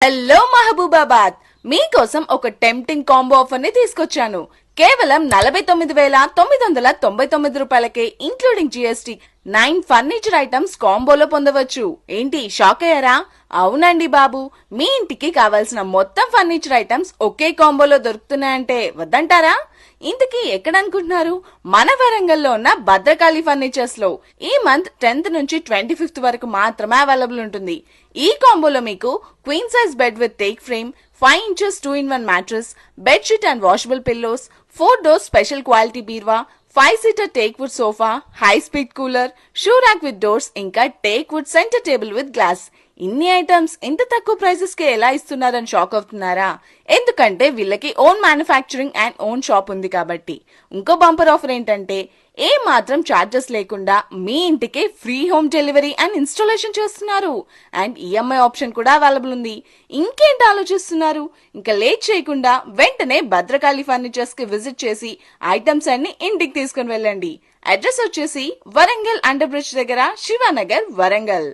Hello Mahabubabad, మీకోసం ఒక tempting combo offer ని తీసుకొచ్చాను. కేవలం 49,999 రూపాయలకే ఇంక్లూడింగ్ జిఎస్టీ 9 ఫర్నిచర్ ఐటమ్స్ కాంబోలో పొందవచ్చు. ఏంటి షాక్ అయ్యారా? అవునండి బాబు, మీ ఇంటికి కావాల్సిన మొత్తం ఫర్నిచర్ ఐటమ్స్ ఒకే కాంబోలో దొరుకుతున్నాయంటే వద్దంటారా? ఇంతకీ ఎక్కడ అనుకుంటున్నారు? మన వరంగల్లో ఉన్న భద్రకాళి ఫర్నిచర్స్ లో ఈ మంత్ 10th నుంచి 25th వరకు మాత్రమే అవైలబుల్ ఉంటుంది. ఈ కాంబోలో మీకు queen size bed with take frame, 5 inches 2-in-1 mattress, bedsheet and washable pillows, 4 doors special quality బీర్వా, 5-seater teakwood sofa, high speed cooler, shoe rack with doors, ఇంకా teakwood center table with glass. ఇన్ని items ఇంత తక్కువ prices కి ఎలా ఇస్తున్నారని shock అవుతున్నారా? ఎందుకంటే వీళ్ళకి own manufacturing and own shop ఉంది కాబట్టి. ఇంకో బంపర్ ఆఫర్ ఏంటంటే ఏ మాత్రం చార్జెస్ లేకుండా మీ ఇంటికి free home delivery and installation చేస్తున్నారు. అండ్ ఈఎంఐ ఆప్షన్ కూడా అవైలబుల్ ఉంది. ఇంకేంటి ఆలోచిస్తున్నారు? ఇంకా లేట్ చేయకుండా వెంటనే భద్రకాళి ఫర్నిచర్స్ కి విజిట్ చేసి ఐటమ్స్ అన్ని ఇంటికి తీసుకుని వెళ్ళండి. అడ్రస్ వచ్చేసి వరంగల్ అండర్ బ్రిడ్జ్ దగ్గర, శివానగర్, వరంగల్.